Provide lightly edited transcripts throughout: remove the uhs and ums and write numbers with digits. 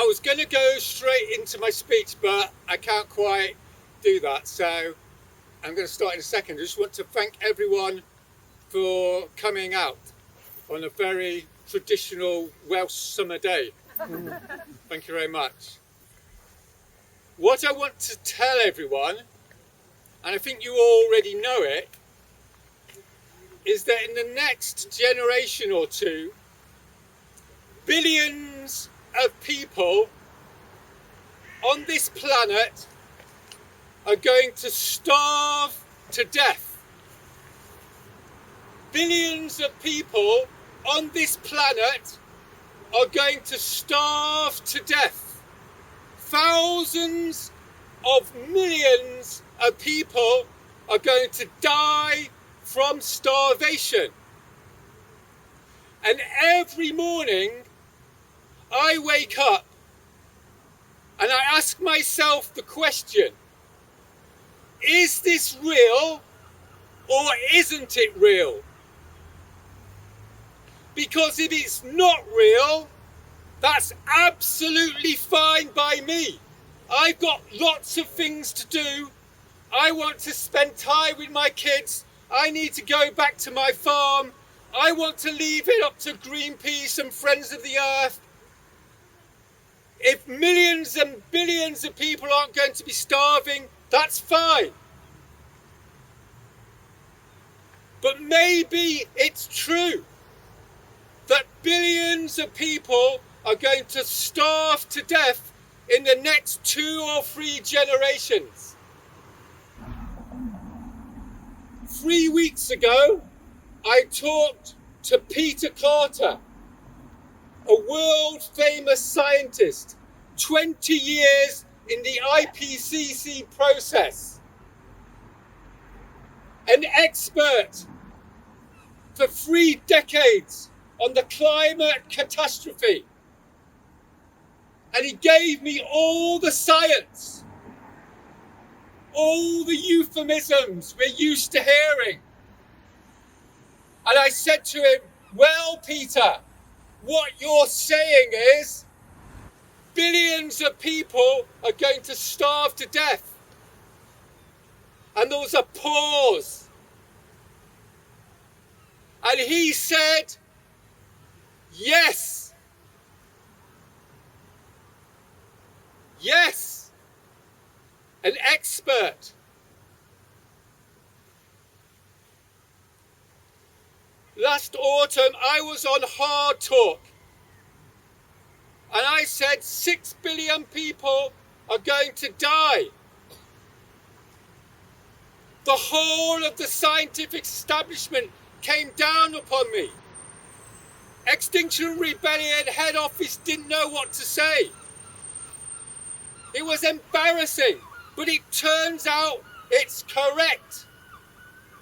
was going to go straight into my speech, but I can't quite do that. So I'm going to start in a second. I just want to thank everyone for coming out on a very traditional Welsh summer day. Thank you very much. What I want to tell everyone, and I think you already know it, is that in the next generation or two, billions of people on this planet are going to starve to death. Billions of people on this planet are going to starve to death. Thousands of millions of people are going to die from starvation. And every morning I wake up and I ask myself the question, is this real or isn't it real? Because if it's not real, that's absolutely fine by me. I've got lots of things to do. I want to spend time with my kids. I need to go back to my farm. I want to leave it up to Greenpeace and Friends of the Earth. If millions and billions of people aren't going to be starving, that's fine. But maybe it's true that billions of people are going to starve to death in the next 2 or 3 generations. 3 weeks ago, I talked to Peter Carter, a world-famous scientist, 20 years in the IPCC process, an expert for 3 decades on the climate catastrophe. And he gave me all the science, all the euphemisms we're used to hearing. And I said to him, well, Peter, what you're saying is billions of people are going to starve to death. And there was a pause. And he said, yes. Yes. An expert. Last autumn, I was on Hard Talk. And I said 6 billion people are going to die. The whole of the scientific establishment came down upon me. Extinction Rebellion head office didn't know what to say. It was embarrassing, but it turns out it's correct.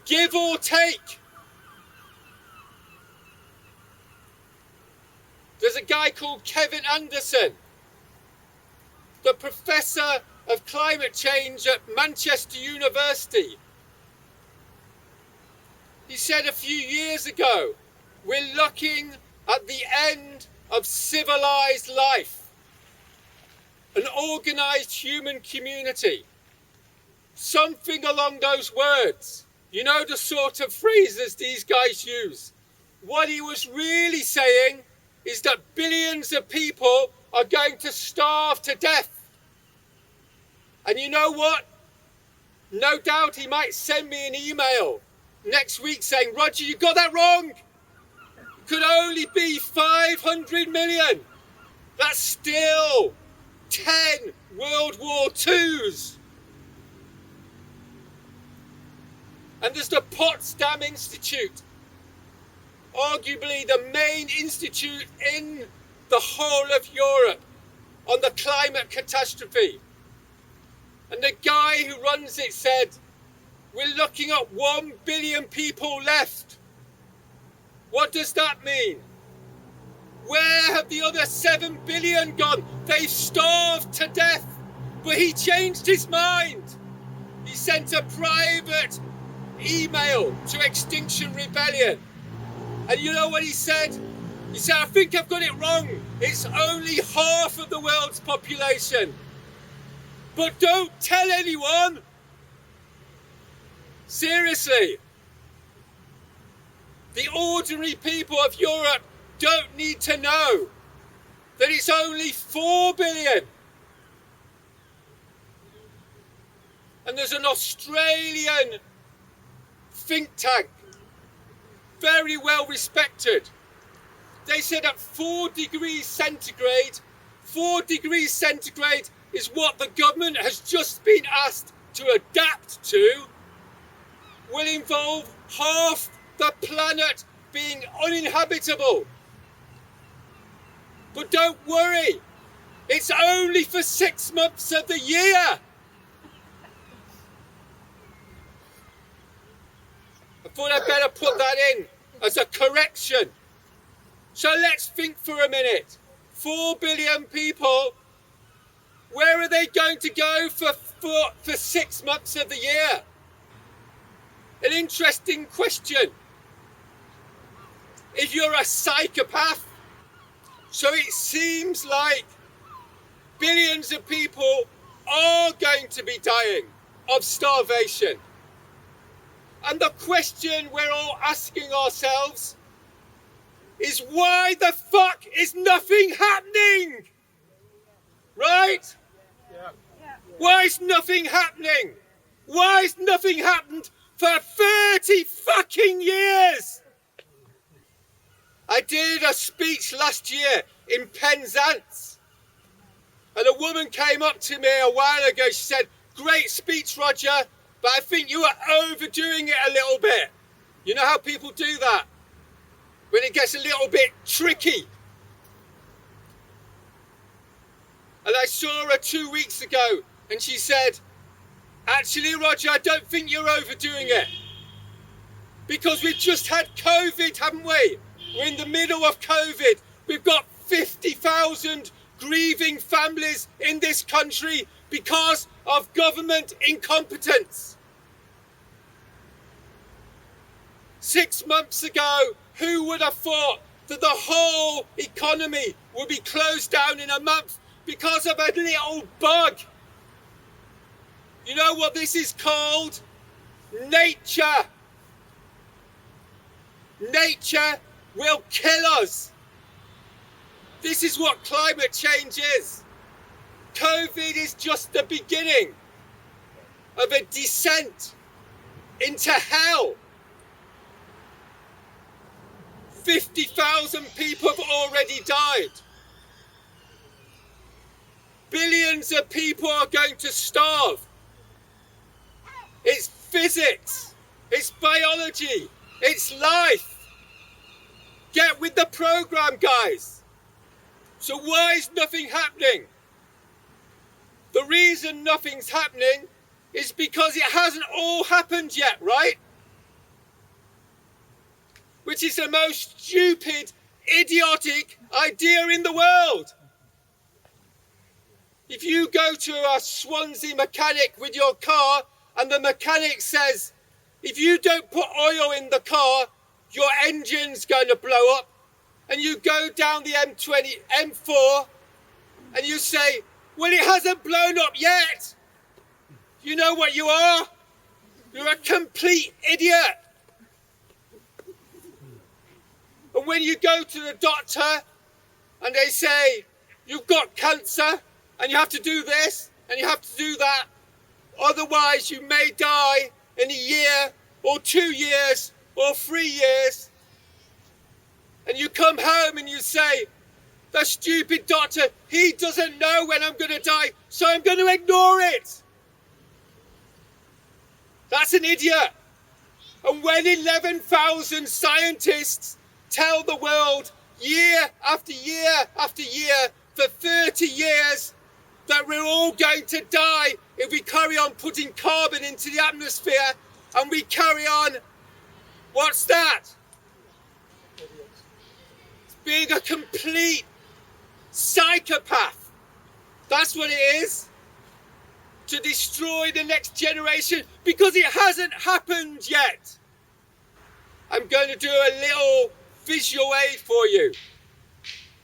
Give or take. There's a guy called Kevin Anderson, the professor of climate change at Manchester University. He said a few years ago, we're looking at the end of civilized life, an organised human community. Something along those words. You know the sort of phrases these guys use. What he was really saying is that billions of people are going to starve to death. And you know what? No doubt he might send me an email next week saying, Roger, you got that wrong. It could only be 500 million. That's still 10 World War IIs. And there's the Potsdam Institute, arguably the main institute in the whole of Europe on the climate catastrophe. And the guy who runs it said, we're looking at 1 billion people left. What does that mean? Where have the other 7 billion gone? They've starved to death. But he changed his mind. He sent a private email to Extinction Rebellion. And you know what he said? You say, I think I've got it wrong. It's only half of the world's population. But don't tell anyone. Seriously. The ordinary people of Europe don't need to know that it's only 4 billion. And there's an Australian think tank, very well respected. They said at 4 degrees centigrade, 4 degrees centigrade is what the government has just been asked to adapt to, will involve half the planet being uninhabitable. But don't worry, it's only for 6 months of the year. I thought I'd better put that in as a correction. So let's think for a minute. 4 billion people, where are they going to go for 6 months of the year? An interesting question. If you're a psychopath, so it seems like billions of people are going to be dying of starvation. And the question we're all asking ourselves is, why the fuck is nothing happening? Right? Yeah. Why is nothing happening? Why has nothing happened for 30 fucking years? I did a speech last year in Penzance, and a woman came up to me a while ago. She said, "Great speech, Roger, but I think you are overdoing it a little bit." You know how people do that? When it gets a little bit tricky. And I saw her 2 weeks ago, and she said, "Actually, Roger, I don't think you're overdoing it. Because we've just had COVID, haven't we? We're in the middle of COVID. We've got 50,000 grieving families in this country because of government incompetence." 6 months ago, who would have thought that the whole economy would be closed down in a month because of a little bug? You know what this is called? Nature. Nature will kill us. This is what climate change is. COVID is just the beginning of a descent into hell. 50,000 people have already died. Billions of people are going to starve. It's physics. It's biology. It's life. Get with the program, guys. So why is nothing happening? The reason nothing's happening is because it hasn't all happened yet, right? Which is the most stupid, idiotic idea in the world. If you go to a Swansea mechanic with your car and the mechanic says, if you don't put oil in the car, your engine's going to blow up, and you go down the M4 and you say, well, it hasn't blown up yet. You know what you are? You're a complete idiot. And when you go to the doctor and they say, you've got cancer and you have to do this and you have to do that, otherwise you may die in a year or 2 years or 3 years, and you come home and you say, the stupid doctor, he doesn't know when I'm going to die, so I'm going to ignore it. That's an idiot. And when 11,000 scientists tell the world year after year after year for 30 years that we're all going to die if we carry on putting carbon into the atmosphere, and we carry on, what's that? It's being a complete psychopath. That's what it is. To destroy the next generation because it hasn't happened yet. I'm going to do a little visual aid for you.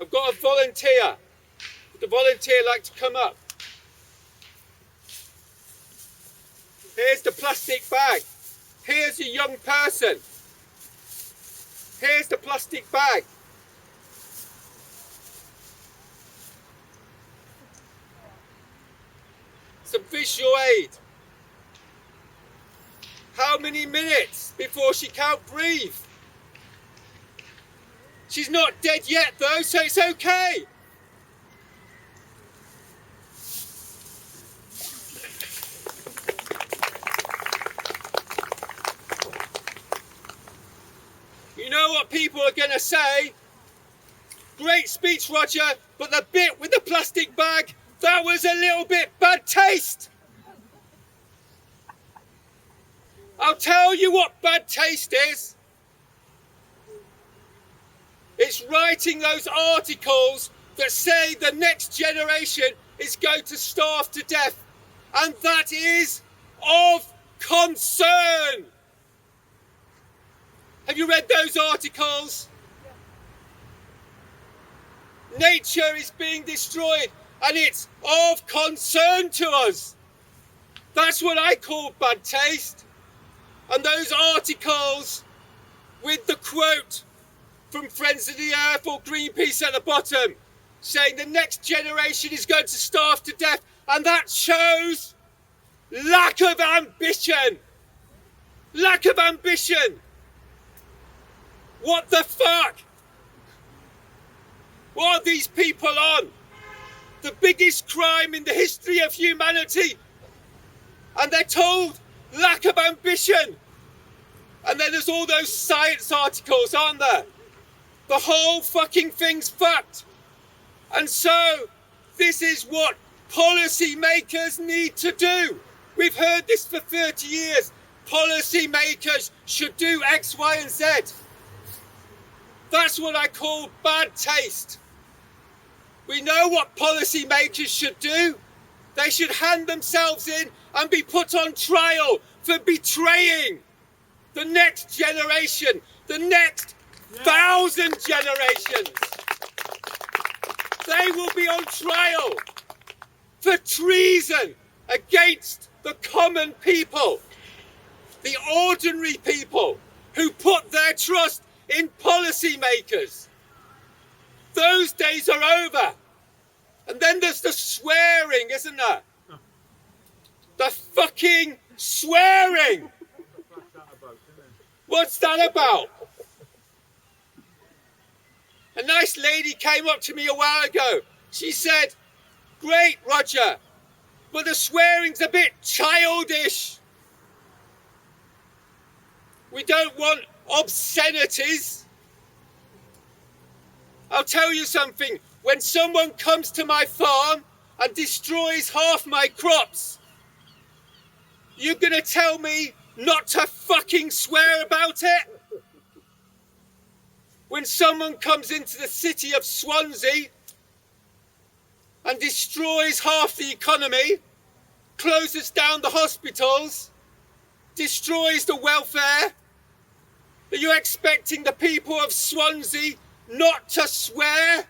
I've got a volunteer. Would the volunteer like to come up? Here's the plastic bag. Here's a young person. Here's the plastic bag. Some visual aid. How many minutes before she can't breathe? She's not dead yet though, so it's okay. You know what people are going to say? Great speech, Roger, but the bit with the plastic bag, that was a little bit bad taste. I'll tell you what bad taste is. It's writing those articles that say the next generation is going to starve to death. And that is of concern. Have you read those articles? Nature is being destroyed and it's of concern to us. That's what I call bad taste. And those articles with the quote from Friends of the Earth or Greenpeace at the bottom saying the next generation is going to starve to death, and that shows lack of ambition. Lack of ambition. What the fuck? What are these people on? The biggest crime in the history of humanity. And they're told lack of ambition. And then there's all those science articles, aren't there? The whole fucking thing's fucked. And so this is what policy makers need to do. We've heard this for 30 years. Policy makers should do X, Y, and Z. That's what I call bad taste. We know what policy makers should do. They should hand themselves in and be put on trial for betraying the next generation, the next 1,000 generations. They will be on trial for treason against the common people, the ordinary people who put their trust in policy makers. Those days are over. And then there's the swearing, isn't there? The fucking swearing. What's that about? A nice lady came up to me a while ago. She said, "Great, Roger, but the swearing's a bit childish. We don't want obscenities." I'll tell you something. When someone comes to my farm and destroys half my crops, you're going to tell me not to fucking swear about it? When someone comes into the city of Swansea and destroys half the economy, closes down the hospitals, destroys the welfare, are you expecting the people of Swansea not to swear?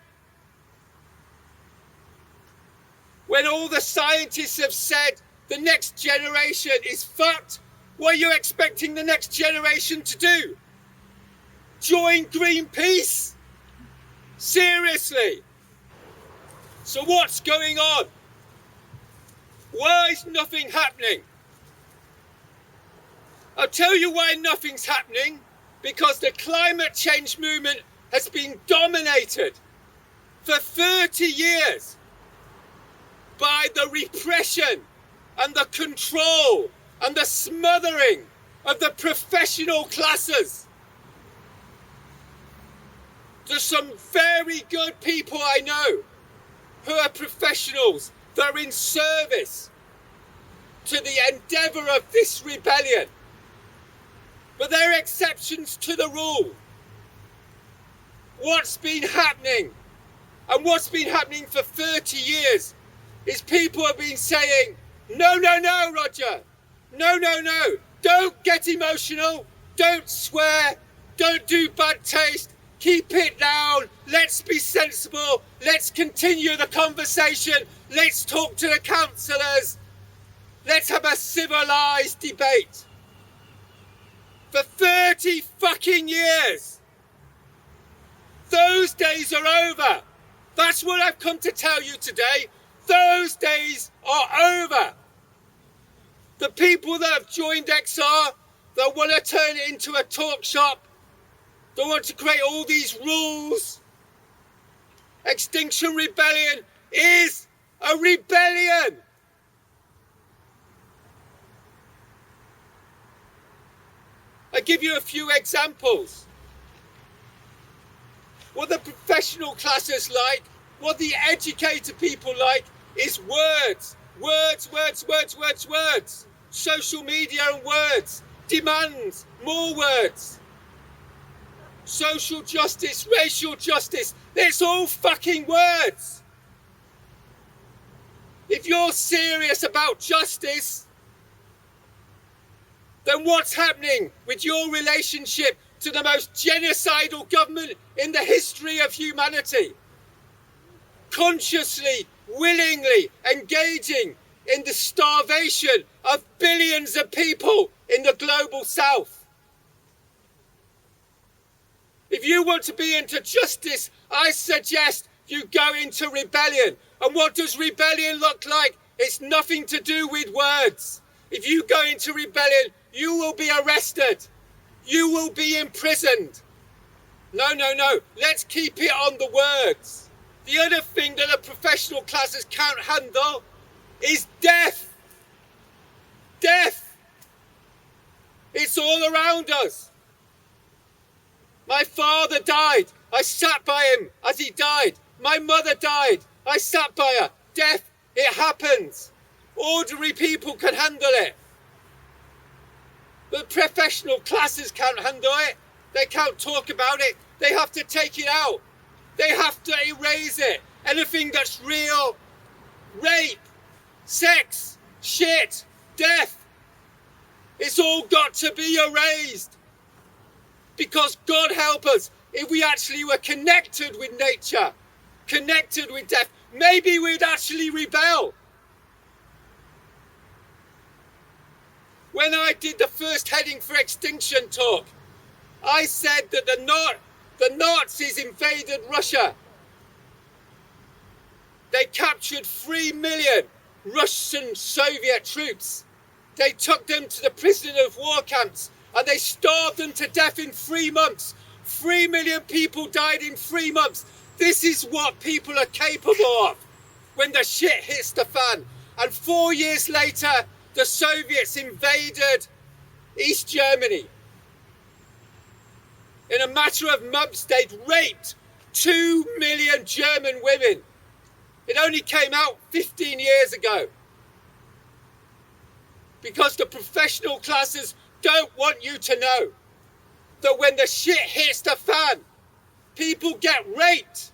When all the scientists have said the next generation is fucked, what are you expecting the next generation to do? Join Greenpeace? Seriously? So what's going on? Why is nothing happening? I'll tell you why nothing's happening. Because the climate change movement has been dominated for 30 years by the repression and the control and the smothering of the professional classes. There's some very good people I know who are professionals that are in service to the endeavour of this rebellion. But they're exceptions to the rule. What's been happening, and what's been happening for 30 years, is people have been saying, no, no, no, Roger. No, no, no. Don't get emotional. Don't swear. Don't do bad taste. Keep it down. Let's be sensible. Let's continue the conversation. Let's talk to the councillors. Let's have a civilised debate. For 30 fucking years, those days are over. That's what I've come to tell you today. Those days are over. The people that have joined XR, that want to turn it into a talk shop, they want to create all these rules. Extinction Rebellion is a rebellion. I give you a few examples. What the professional classes like, what the educated people like, is words. Words, words, words, words, words. Social media and words. Demands, more words. Social justice, racial justice, it's all fucking words. If you're serious about justice, then what's happening with your relationship to the most genocidal government in the history of humanity? Consciously, willingly engaging in the starvation of billions of people in the global south. If you want to be into justice, I suggest you go into rebellion. And what does rebellion look like? It's nothing to do with words. If you go into rebellion, you will be arrested. You will be imprisoned. No, no, no. Let's keep it on the words. The other thing that the professional classes can't handle is death. Death. It's all around us. My father died. I sat by him as he died. My mother died. I sat by her. Death, it happens. Ordinary people can handle it. But professional classes can't handle it. They can't talk about it. They have to take it out. They have to erase it. Anything that's real, rape, sex, shit, death, it's all got to be erased. Because God help us, if we actually were connected with nature, connected with death, maybe we'd actually rebel. When I did the first Heading for Extinction talk, I said that the Nazis invaded Russia. They captured 3 million Russian Soviet troops. They took them to the prisoner of war camps and they starved them to death in 3 months. 3 million people died in 3 months. This is what people are capable of when the shit hits the fan. And 4 years later, the Soviets invaded East Germany. In a matter of months, they'd raped 2 million German women. It only came out 15 years ago. Because the professional classes don't want you to know that when the shit hits the fan, people get raped.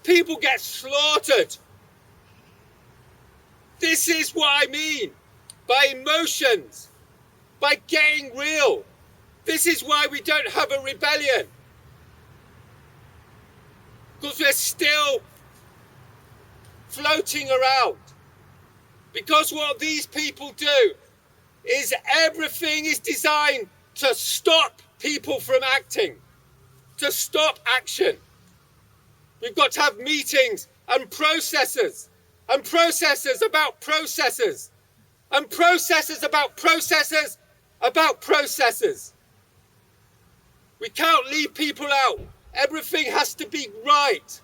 People get slaughtered. This is what I mean by emotions, by getting real. This is why we don't have a rebellion. Because we're still floating around. Because what these people do is everything is designed to stop people from acting, to stop action. We've got to have meetings and processes about processes, and processes about processes about processes. We can't leave people out. Everything has to be right.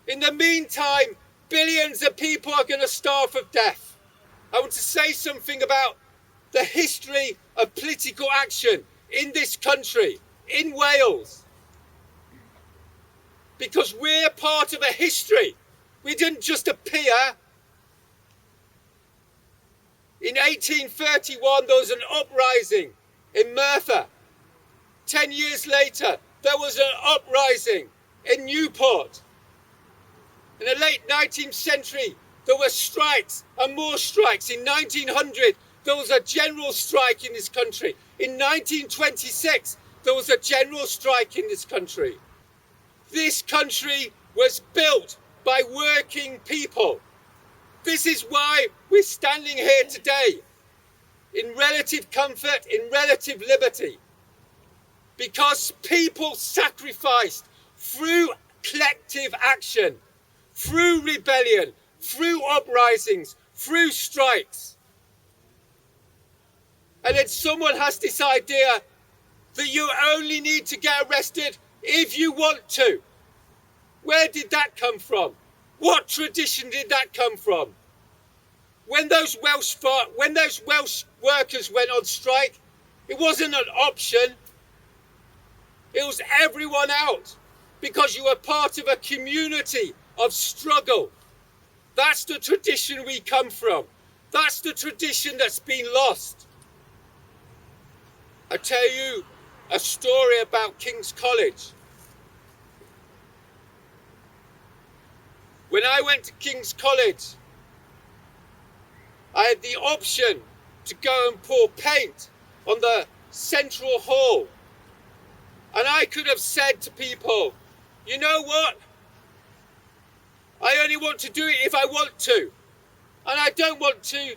In the meantime, billions of people are going to starve of death. I want to say something about the history of political action in this country, in Wales. Because we're part of a history. We didn't just appear. In 1831, there was an uprising in Merthyr. 10 years later, there was an uprising in Newport. In the late 19th century, there were strikes and more strikes. In 1900, there was a general strike in this country. In 1926, there was a general strike in this country. This country was built by working people. This is why we're standing here today in relative comfort, in relative liberty. Because people sacrificed through collective action, through rebellion, through uprisings, through strikes. And then someone has this idea that you only need to get arrested if you want to. Where did that come from? What tradition did that come from? When those Welsh workers went on strike, it wasn't an option. It was everyone out, because you were part of a community of struggle. That's the tradition we come from. That's the tradition that's been lost. I tell you a story about King's College. When I went to King's College, I had the option to go and pour paint on the central hall. And I could have said to people, you know what? I only want to do it if I want to. And I don't want to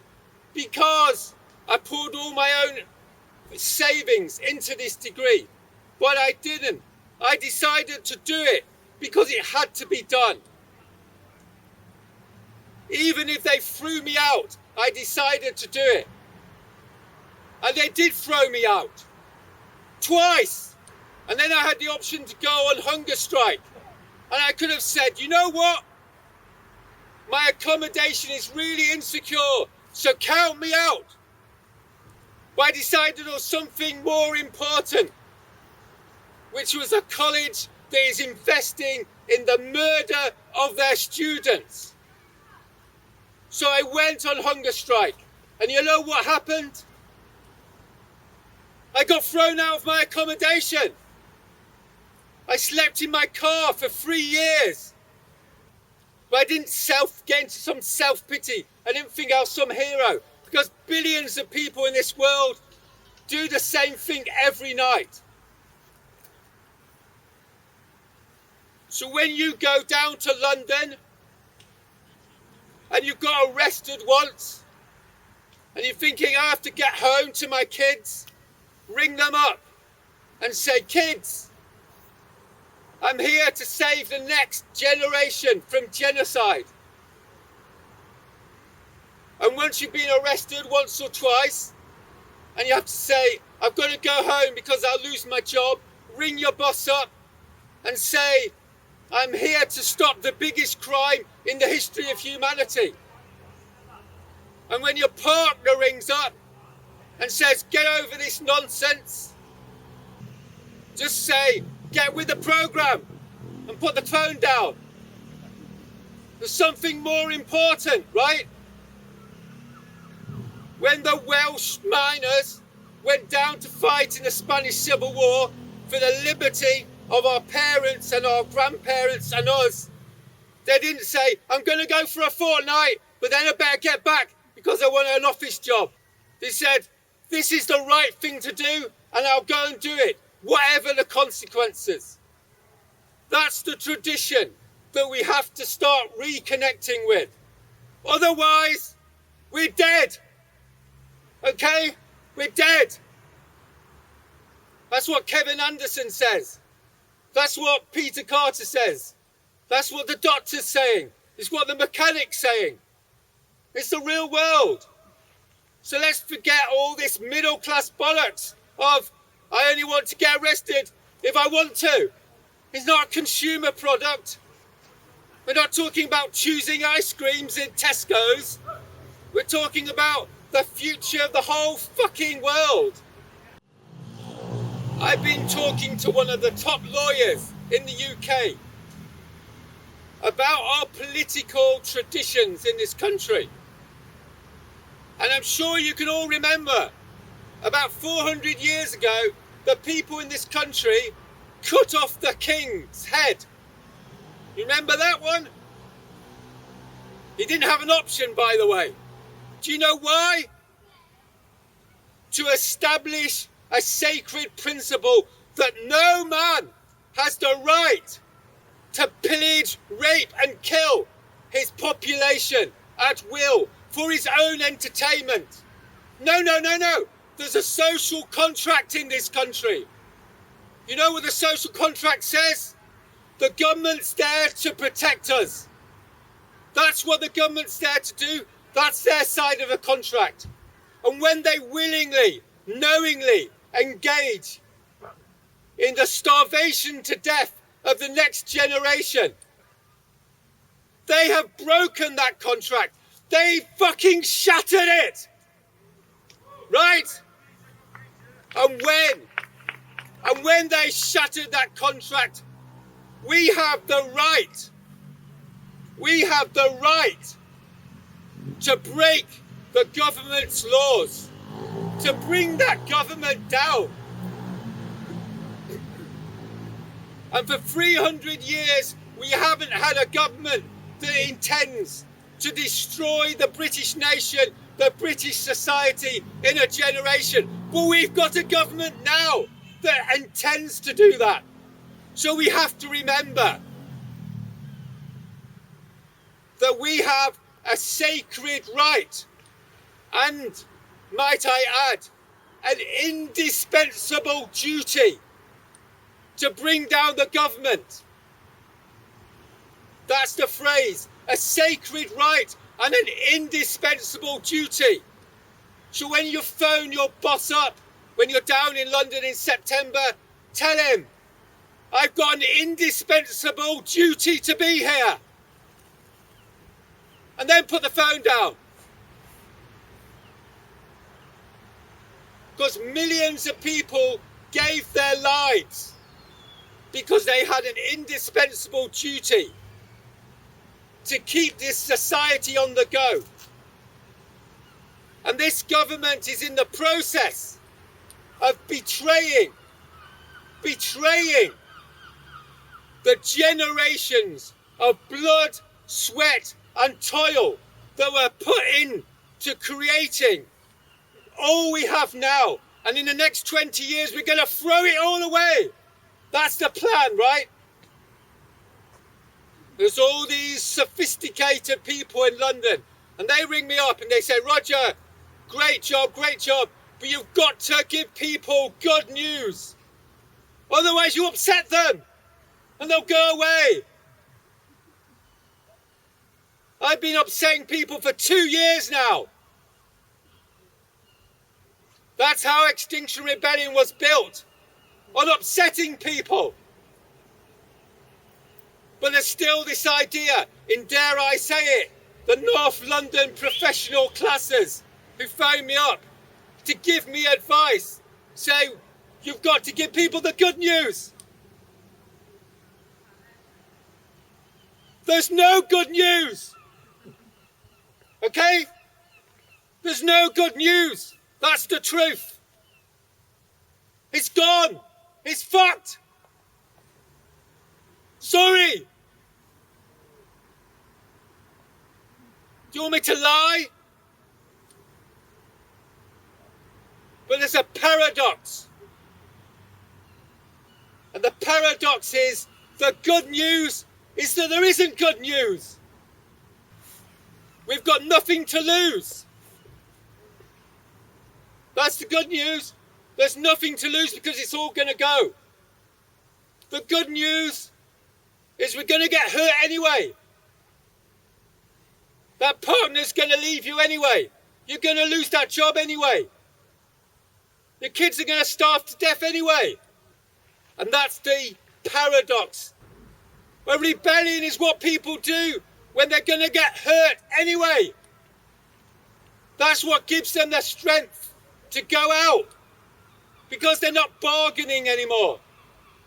because I poured all my own savings into this degree. But I didn't. I decided to do it because it had to be done. Even if they threw me out, I decided to do it. And they did throw me out. Twice. And then I had the option to go on hunger strike. And I could have said, you know what? My accommodation is really insecure, so count me out. But I decided on something more important, which was a college that is investing in the murder of their students. So I went on hunger strike. And you know what happened? I got thrown out of my accommodation. I slept in my car for 3 years. But I didn't get into some self-pity. I didn't think I was some hero. Because billions of people in this world do the same thing every night. So when you go down to London and you got arrested once and you're thinking, I have to get home to my kids, ring them up and say, kids, I'm here to save the next generation from genocide. And once you've been arrested once or twice, and you have to say, I've got to go home because I'll lose my job, ring your boss up and say, I'm here to stop the biggest crime in the history of humanity. And when your partner rings up and says, get over this nonsense, just say, get with the programme and put the phone down. There's something more important, right? When the Welsh miners went down to fight in the Spanish Civil War for the liberty of our parents and our grandparents and us, they didn't say, I'm going to go for a fortnight, but then I better get back because I want an office job. They said, this is the right thing to do and I'll go and do it, whatever the consequences. That's the tradition that we have to start reconnecting with. Otherwise, we're dead. Okay? We're dead. That's what Kevin Anderson says. That's what Peter Carter says. That's what the doctor's saying. It's what the mechanic's saying. It's the real world. So let's forget all this middle class bollocks of I only want to get arrested if I want to. It's not a consumer product. We're not talking about choosing ice creams in Tesco's. We're talking about the future of the whole fucking world. I've been talking to one of the top lawyers in the UK about our political traditions in this country. And I'm sure you can all remember, about 400 years ago, the people in this country cut off the king's head. You remember that one? He didn't have an option, by the way. Do you know why? To establish a sacred principle that no man has the right to pillage, rape and kill his population at will for his own entertainment. No, no, no, no. There's a social contract in this country. You know what the social contract says? The government's there to protect us. That's what the government's there to do. That's their side of the contract. And when they willingly, knowingly engage in the starvation to death of the next generation, they have broken that contract. They fucking shattered it. Right? And when they shattered that contract, we have the right to break the government's laws, to bring that government down. And for 300 years, we haven't had a government that intends to destroy the British nation, the British society in a generation. But we've got a government now that intends to do that. So we have to remember that we have a sacred right, and, might I add, an indispensable duty to bring down the government. That's the phrase, a sacred right and an indispensable duty. So when you phone your boss up, when you're down in London in September, tell him, I've got an indispensable duty to be here. And then put the phone down. Because millions of people gave their lives because they had an indispensable duty to keep this society on the go. And this government is in the process of betraying the generations of blood, sweat and toil that were put into creating all we have now. And in the next 20 years, we're going to throw it all away. That's the plan, right? There's all these sophisticated people in London, and they ring me up and they say, Roger, great job, but you've got to give people good news. Otherwise you upset them and they'll go away. I've been upsetting people for 2 years now. That's how Extinction Rebellion was built, on upsetting people. But there's still this idea, in, dare I say it, the North London professional classes who phone me up to give me advice, say, you've got to give people the good news. There's no good news. Okay? There's no good news. That's the truth. It's gone. It's fucked. Sorry. Do you want me to lie? But there's a paradox. And the paradox is the good news is that there isn't good news. We've got nothing to lose. That's the good news. There's nothing to lose because it's all going to go. The good news is we're going to get hurt anyway. That partner's going to leave you anyway. You're going to lose that job anyway. Your kids are going to starve to death anyway. And that's the paradox. A rebellion is what people do when they're going to get hurt anyway. That's what gives them the strength to go out. Because they're not bargaining anymore.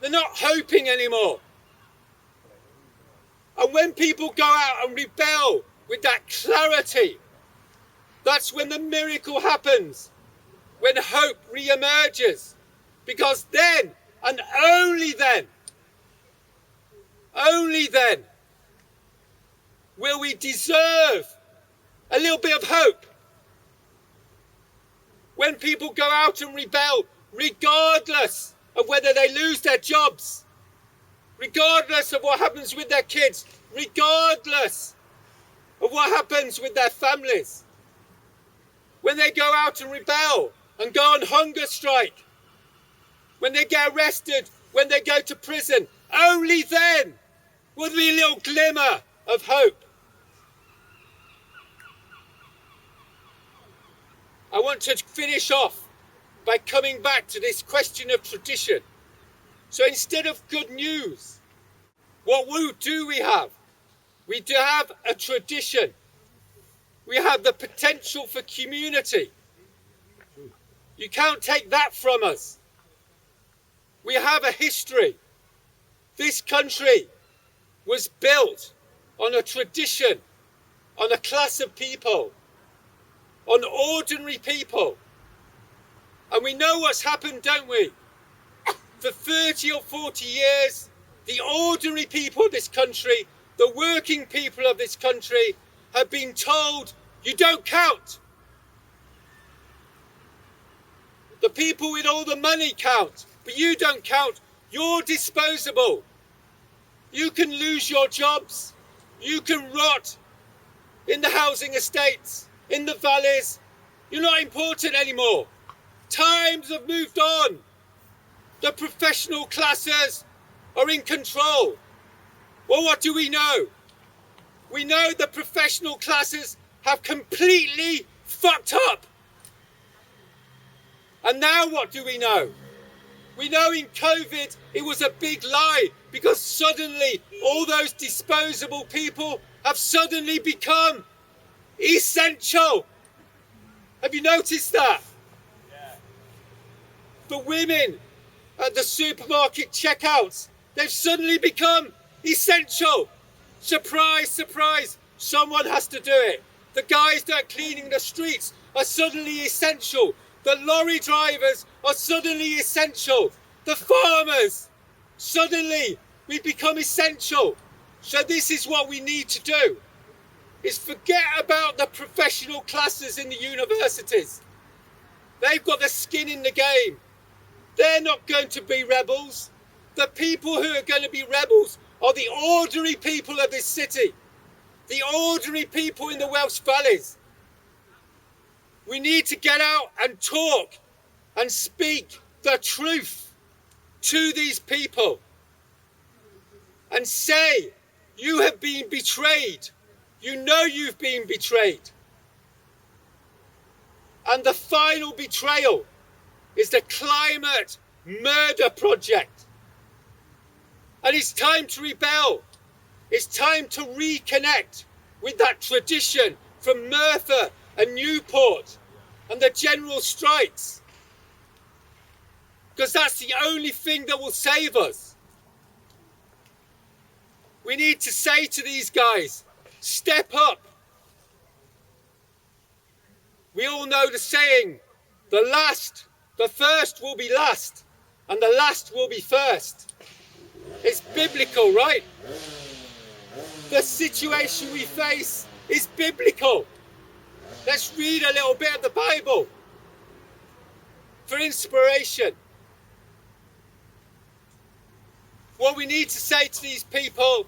They're not hoping anymore. And when people go out and rebel with that clarity, that's when the miracle happens. When hope re-emerges. Because then, and only then, will we deserve a little bit of hope. When people go out and rebel, regardless of whether they lose their jobs, regardless of what happens with their kids, regardless of what happens with their families. When they go out and rebel and go on hunger strike, when they get arrested, when they go to prison, only then will there be a little glimmer of hope. I want to finish off by coming back to this question of tradition. So instead of good news, what do we have? We do have a tradition. We have the potential for community. You can't take that from us. We have a history. This country was built on a tradition, on a class of people, on ordinary people. And we know what's happened, don't we? For 30 or 40 years, the ordinary people of this country, the working people of this country, have been told, you don't count. The people with all the money count, but you don't count. You're disposable. You can lose your jobs. You can rot in the housing estates, in the valleys. You're not important anymore. Times have moved on. The professional classes are in control. Well, what do we know? We know the professional classes have completely fucked up. And now what do we know? We know in COVID it was a big lie because suddenly all those disposable people have suddenly become essential. Have you noticed that? Yeah. The women at the supermarket checkouts, they've suddenly become essential. Surprise, surprise, someone has to do it. The guys that are cleaning the streets are suddenly essential. The lorry drivers are suddenly essential. The farmers, suddenly we become essential. So this is what we need to do, is forget about the professional classes in the universities. They've got the skin in the game. They're not going to be rebels. The people who are going to be rebels are the ordinary people of this city, the ordinary people in the Welsh valleys. We need to get out and talk and speak the truth to these people and say, you have been betrayed. You know you've been betrayed. And the final betrayal is the climate murder project. And it's time to rebel. It's time to reconnect with that tradition from Merthyr and Newport and the general strikes. Because that's the only thing that will save us. We need to say to these guys, step up. We all know the saying, the first will be last, and the last will be first. It's biblical, right? The situation we face is biblical. Let's read a little bit of the Bible for inspiration. What we need to say to these people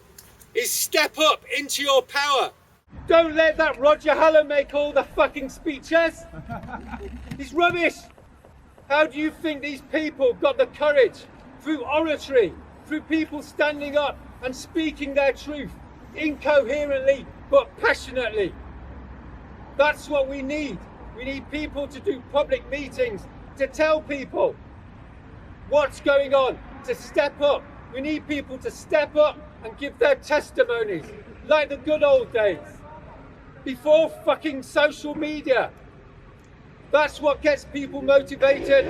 is step up into your power. Don't let that Roger Hallam make all the fucking speeches. He's rubbish. How do you think these people got the courage? Through oratory, through people standing up and speaking their truth, incoherently but passionately. That's what we need. We need people to do public meetings, to tell people what's going on, to step up. We need people to step up and give their testimonies, like the good old days, before fucking social media. That's what gets people motivated.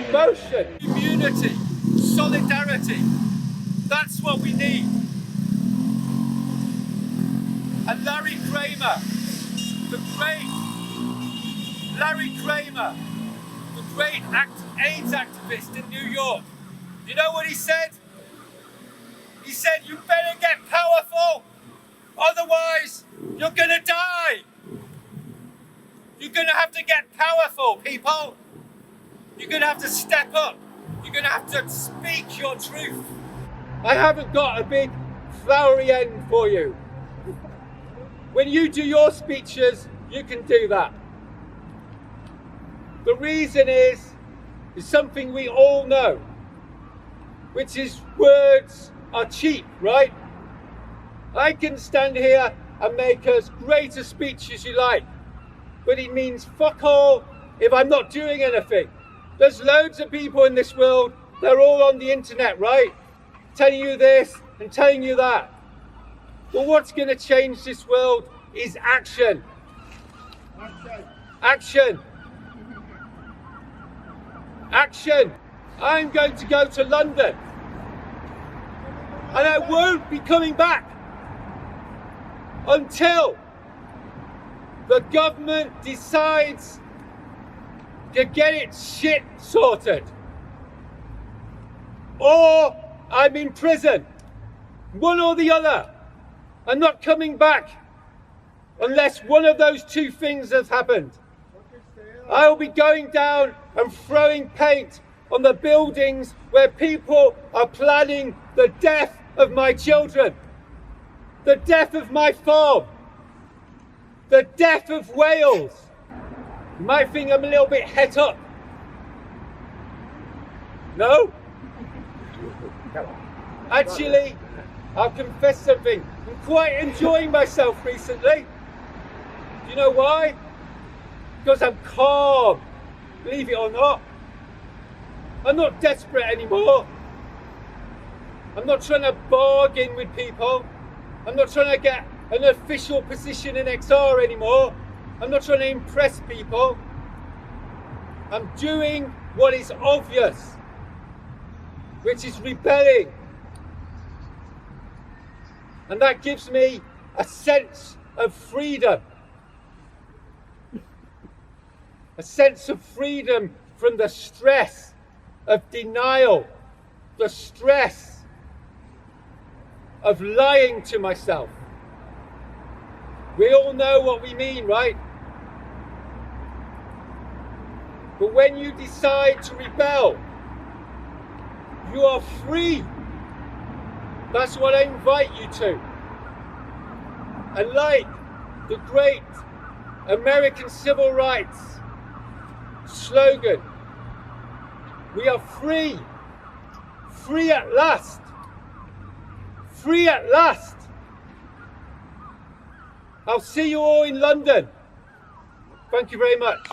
Emotion, community, solidarity. That's what we need. And Larry Kramer, the great Larry Kramer, the great AIDS activist in New York, you know what he said? He said, you better get powerful, otherwise you're gonna die. You're gonna have to get powerful, people. You're gonna have to step up. You're going to have to speak your truth. I haven't got a big flowery end for you. When you do your speeches, you can do that. The reason is something we all know, which is words are cheap, right? I can stand here and make as great a speech as you like, but it means fuck all if I'm not doing anything. There's loads of people in this world, they're all on the internet, right? Telling you this and telling you that. But what's going to change this world is action. Action. Action. I'm going to go to London. And I won't be coming back until the government decides to get its shit sorted. Or I'm in prison. One or the other. I'm not coming back unless one of those two things has happened. I'll be going down and throwing paint on the buildings where people are planning the death of my children, the death of my farm, the death of Wales. You might think I'm a little bit het up. No? Actually, I'll confess something. I'm quite enjoying myself recently. Do you know why? Because I'm calm, believe it or not. I'm not desperate anymore. I'm not trying to bargain with people. I'm not trying to get an official position in XR anymore. I'm not trying to impress people. I'm doing what is obvious, which is rebelling. And that gives me a sense of freedom. A sense of freedom from the stress of denial, the stress of lying to myself. We all know what we mean, right? But when you decide to rebel, you are free. That's what I invite you to. And like the great American civil rights slogan, we are free. Free at last. Free at last. I'll see you all in London. Thank you very much.